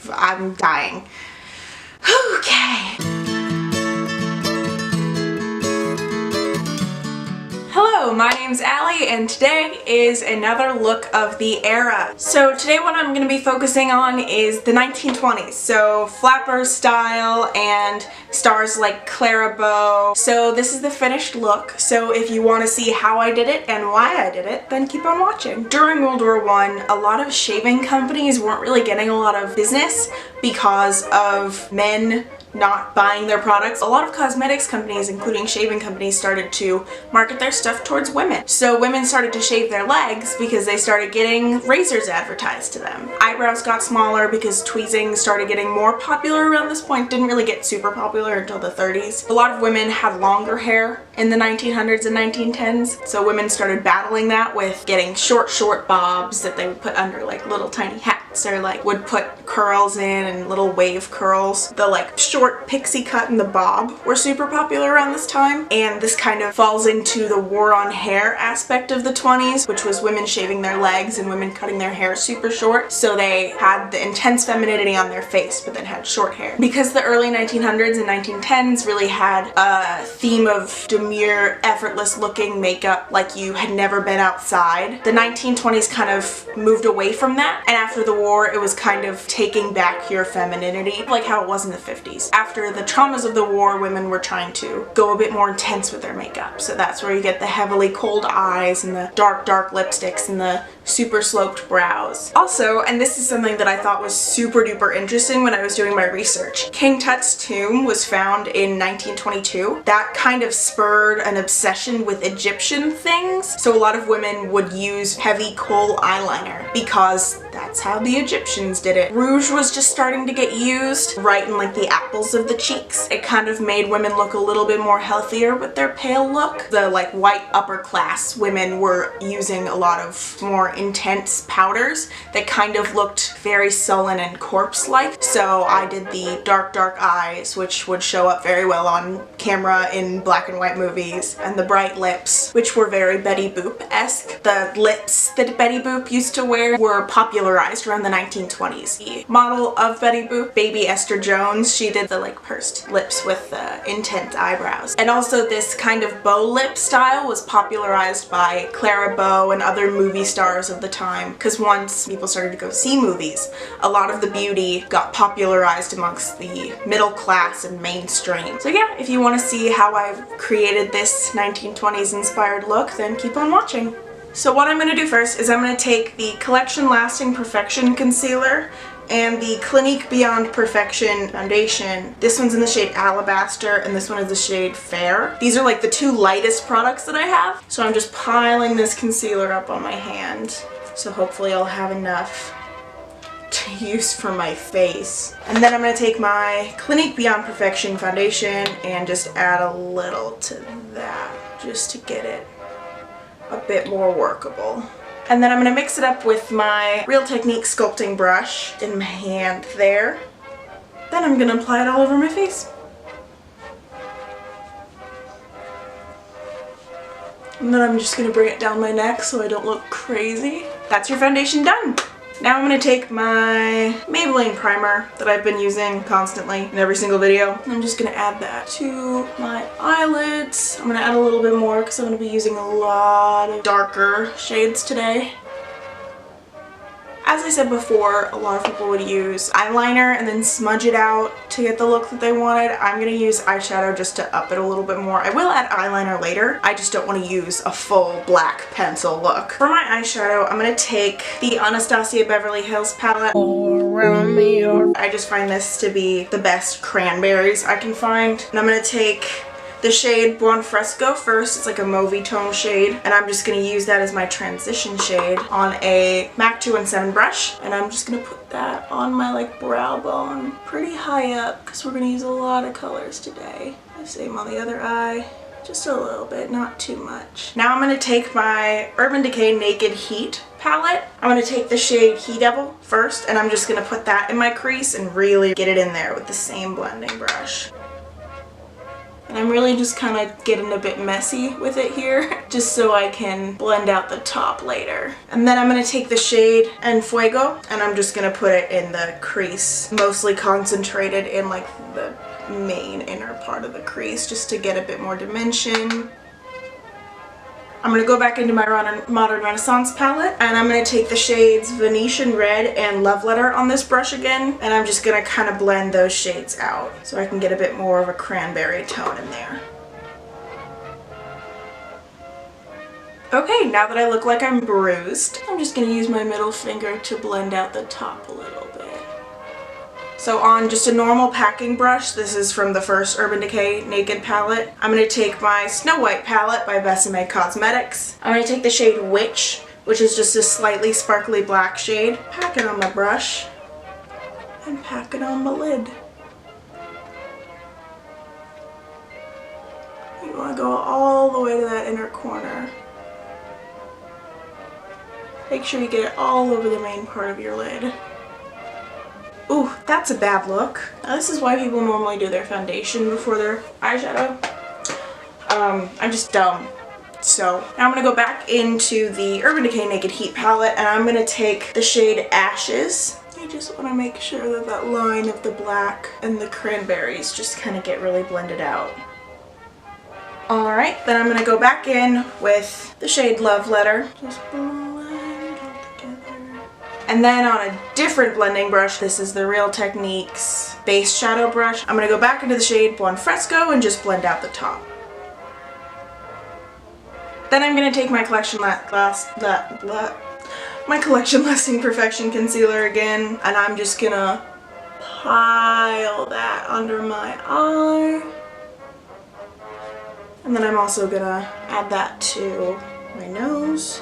I'm dying. Okay. Hello, my name's Allie and today is another look of the era. So today what I'm going to be focusing on is the 1920s. So flapper style and stars like Clara Bow. So this is the finished look. So if you want to see how I did it and why I did it, then keep on watching. During World War I, a lot of shaving companies weren't really getting a lot of business because of men not buying their products. A lot of cosmetics companies, including shaving companies, started to market their stuff towards women. So women started to shave their legs because they started getting razors advertised to them. Eyebrows got smaller because tweezing started getting more popular around this point. Didn't really get super popular until the 30s. A lot of women had longer hair in the 1900s and 1910s, so women started battling that with getting short bobs that they would put under like little tiny hats, or like would put curls in and little wave curls. The like short pixie cut and the bob were super popular around this time, and this kind of falls into the war on hair aspect of the 20s, which was women shaving their legs and women cutting their hair super short, so they had the intense femininity on their face but then had short hair. Because the early 1900s and 1910s really had a theme of demure, effortless looking makeup like you had never been outside, the 1920s kind of moved away from that, and after the war it was kind of taking back your femininity like how it was in the 50s. After the traumas of the war, women were trying to go a bit more intense with their makeup, so that's where you get the heavily kohled eyes and the dark lipsticks and the super sloped brows. Also, and this is something that I thought was super duper interesting when I was doing my research, King Tut's tomb was found in 1922. That kind of spurred an obsession with Egyptian things, so a lot of women would use heavy kohl eyeliner because that's how the Egyptians did it. Rouge was just starting to get used right in like the apples of the cheeks. It kind of made women look a little bit more healthier with their pale look. The like white upper class women were using a lot of more intense powders that kind of looked very sullen and corpse-like. So I did the dark eyes, which would show up very well on camera in black and white movies, and the bright lips, which were very Betty Boop-esque. The lips that Betty Boop used to wear were popularized around the 1920s. The model of Betty Boop, Baby Esther Jones, she did the like pursed lips with the intense eyebrows. And also this kind of bow lip style was popularized by Clara Bow and other movie stars of the time, because once people started to go see movies, a lot of the beauty got popularized amongst the middle class and mainstream. So yeah, if you want to see how I've created this 1920s inspired look, then keep on watching. So what I'm going to do first is I'm going to take the Collection Lasting Perfection Concealer and the Clinique Beyond Perfection foundation. This one's in the shade Alabaster and this one is the shade Fair. These are like the two lightest products that I have. So I'm just piling this concealer up on my hand. So hopefully I'll have enough to use for my face. And then I'm going to take my Clinique Beyond Perfection foundation and just add a little to that just to get it a bit more workable. And then I'm going to mix it up with my Real Technique sculpting brush in my hand there. Then I'm going to apply it all over my face. And then I'm just going to bring it down my neck so I don't look crazy. That's your foundation done! Now I'm going to take my Maybelline primer that I've been using constantly in every single video. I'm just going to add that to my eyelids. I'm going to add a little bit more because I'm going to be using a lot of darker shades today. As I said before, a lot of people would use eyeliner and then smudge it out to get the look that they wanted. I'm going to use eyeshadow just to up it a little bit more. I will add eyeliner later. I just don't want to use a full black pencil look. For my eyeshadow, I'm going to take the Anastasia Beverly Hills palette. I just find this to be the best cranberries I can find. And I'm going to take the shade Buon Fresco first. It's like a mauvey tone shade, and I'm just going to use that as my transition shade on a MAC 217 brush, and I'm just going to put that on my like brow bone pretty high up because we're going to use a lot of colors today. Same on the other eye. Just a little bit, not too much. Now I'm going to take my Urban Decay Naked Heat palette. I'm going to take the shade He Devil first, and I'm just going to put that in my crease and really get it in there with the same blending brush. And I'm really just kind of getting a bit messy with it here, just so I can blend out the top later. And then I'm going to take the shade En Fuego, and I'm just going to put it in the crease, mostly concentrated in like the main inner part of the crease, just to get a bit more dimension. I'm going to go back into my Modern Renaissance palette, and I'm going to take the shades Venetian Red and Love Letter on this brush again, and I'm just going to kind of blend those shades out so I can get a bit more of a cranberry tone in there. Okay, now that I look like I'm bruised, I'm just going to use my middle finger to blend out the top a little bit. So on just a normal packing brush, this is from the first Urban Decay Naked palette, I'm going to take my Snow White palette by Besamé Cosmetics. I'm going to take the shade Witch, which is just a slightly sparkly black shade, pack it on my brush, and pack it on my lid. You want to go all the way to that inner corner. Make sure you get it all over the main part of your lid. Ooh, that's a bad look. Now, this is why people normally do their foundation before their eyeshadow. I'm just dumb. So now I'm going to go back into the Urban Decay Naked Heat palette, and I'm going to take the shade Ashes. I just want to make sure that that line of the black and the cranberries just kind of get really blended out. Alright, then I'm going to go back in with the shade Love Letter. Just and then on a different blending brush, this is the Real Techniques base shadow brush, I'm going to go back into the shade Buon Fresco and just blend out the top. Then I'm going to take my Collection Lasting Perfection concealer again, and I'm just going to pile that under my eye. And then I'm also going to add that to my nose.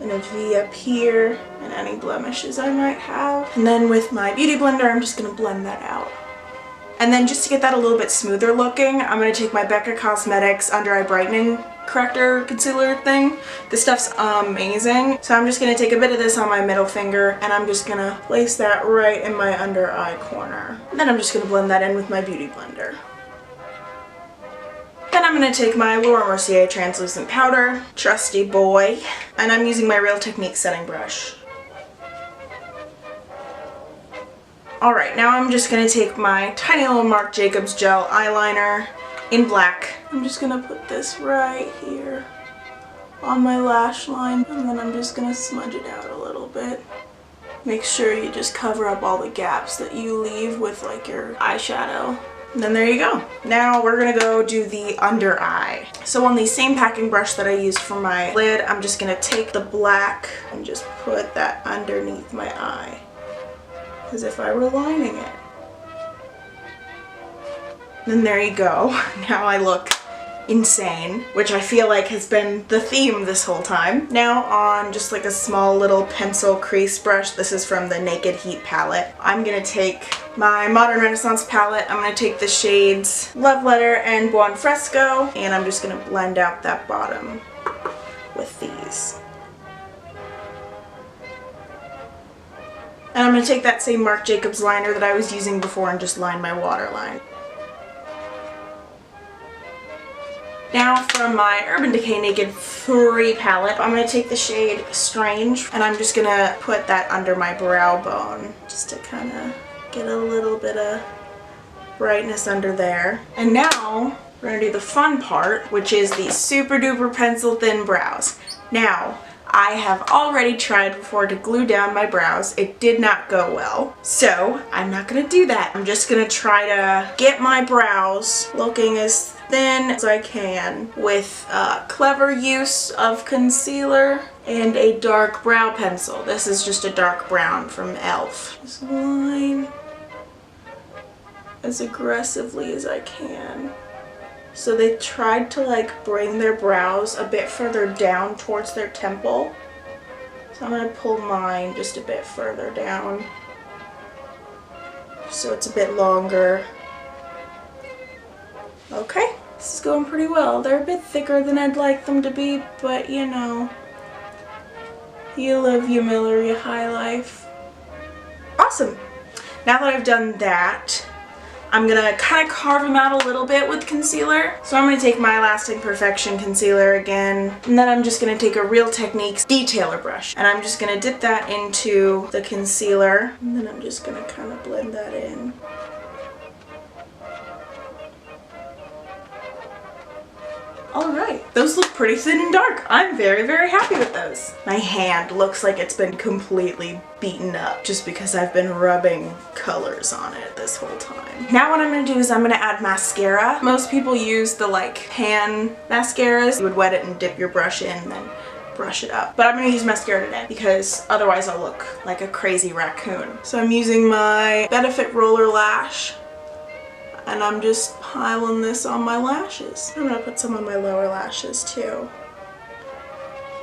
And a V up here, and any blemishes I might have. And then with my beauty blender, I'm just going to blend that out. And then just to get that a little bit smoother looking, I'm going to take my Becca Cosmetics Under Eye Brightening Corrector Concealer thing. This stuff's amazing. So I'm just going to take a bit of this on my middle finger, and I'm just going to place that right in my under eye corner. And then I'm just going to blend that in with my beauty blender. Then I'm going to take my Laura Mercier Translucent Powder, trusty boy, and I'm using my Real Techniques setting brush. Alright, now I'm just going to take my tiny little Marc Jacobs Gel Eyeliner in black. I'm just going to put this right here on my lash line, and then I'm just going to smudge it out a little bit. Make sure you just cover up all the gaps that you leave with like your eyeshadow. And then there you go. Now we're gonna go do the under eye. So on the same packing brush that I used for my lid, I'm just gonna take the black and just put that underneath my eye, as if I were lining it. And there you go. Now I look insane, which I feel like has been the theme this whole time. Now on just like a small little pencil crease brush, this is from the Naked Heat palette, I'm gonna take my Modern Renaissance palette. I'm going to take the shades Love Letter and Buon Fresco, and I'm just going to blend out that bottom with these. And I'm going to take that same Marc Jacobs liner that I was using before and just line my waterline. Now from my Urban Decay Naked 3 palette, I'm going to take the shade Strange, and I'm just going to put that under my brow bone just to kind of get a little bit of brightness under there. And now we're going to do the fun part, which is the super duper pencil thin brows. Now, I have already tried before to glue down my brows. It did not go well. So I'm not going to do that. I'm just going to try to get my brows looking as thin as I can with clever use of concealer and a dark brow pencil. This is just a dark brown from e.l.f. Just line as aggressively as I can. So they tried to like bring their brows a bit further down towards their temple. So I'm going to pull mine just a bit further down so it's a bit longer. Okay, this is going pretty well. They're a bit thicker than I'd like them to be, but you know, you live, you Miller, you high life. Awesome! Now that I've done that, I'm gonna kind of carve them out a little bit with concealer. So I'm gonna take my Lasting Perfection concealer again, and then I'm just gonna take a Real Techniques detailer brush, and I'm just gonna dip that into the concealer, and then I'm just gonna kind of blend that in. Alright, those look pretty thin and dark. I'm very, very happy with those. My hand looks like it's been completely beaten up just because I've been rubbing colors on it this whole time. Now what I'm going to do is I'm going to add mascara. Most people use the like pan mascaras. You would wet it and dip your brush in and then brush it up. But I'm going to use mascara today because otherwise I'll look like a crazy raccoon. So I'm using my Benefit Roller Lash. And I'm just piling this on my lashes. I'm gonna put some on my lower lashes too.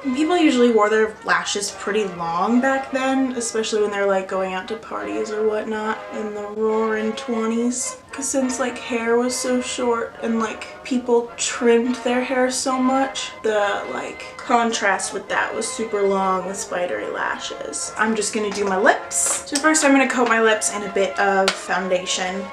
And people usually wore their lashes pretty long back then, especially when they're like going out to parties or whatnot in the roaring 20s. Cause since like hair was so short and like people trimmed their hair so much, the like contrast with that was super long with spidery lashes. I'm just gonna do my lips. So first I'm gonna coat my lips in a bit of foundation.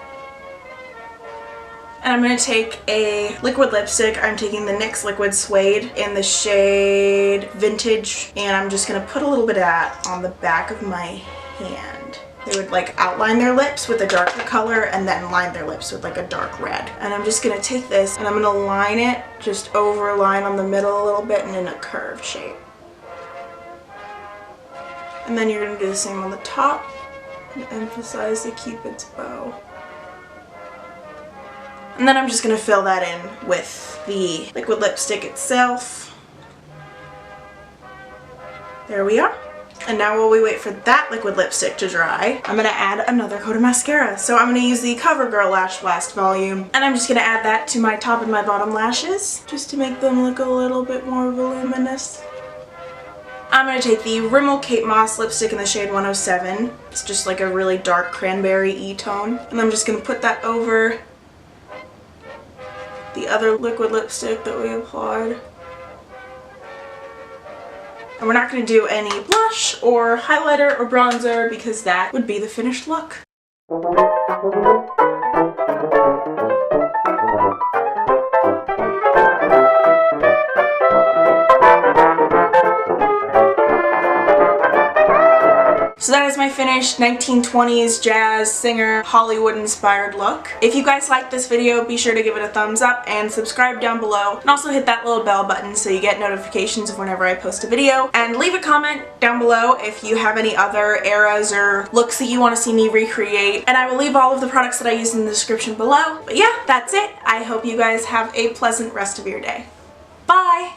And I'm going to take a liquid lipstick. I'm taking the NYX Liquid Suede in the shade Vintage. And I'm just going to put a little bit of that on the back of my hand. They would like outline their lips with a darker color and then line their lips with like a dark red. And I'm just going to take this and I'm going to line it, just overline on the middle a little bit and in a curved shape. And then you're going to do the same on the top and emphasize the Cupid's bow. And then I'm just going to fill that in with the liquid lipstick itself. There we are. And now while we wait for that liquid lipstick to dry, I'm going to add another coat of mascara. So I'm going to use the CoverGirl Lash Blast Volume. And I'm just going to add that to my top and my bottom lashes, just to make them look a little bit more voluminous. I'm going to take the Rimmel Kate Moss lipstick in the shade 107. It's just like a really dark cranberry E-tone. And I'm just going to put that over the other liquid lipstick that we applied. And we're not going to do any blush or highlighter or bronzer because that would be the finished look. So that is my finished 1920s jazz singer Hollywood inspired look. If you guys liked this video, be sure to give it a thumbs up and subscribe down below, and also hit that little bell button so you get notifications of whenever I post a video. And leave a comment down below if you have any other eras or looks that you want to see me recreate, and I will leave all of the products that I use in the description below. But yeah, that's it. I hope you guys have a pleasant rest of your day. Bye!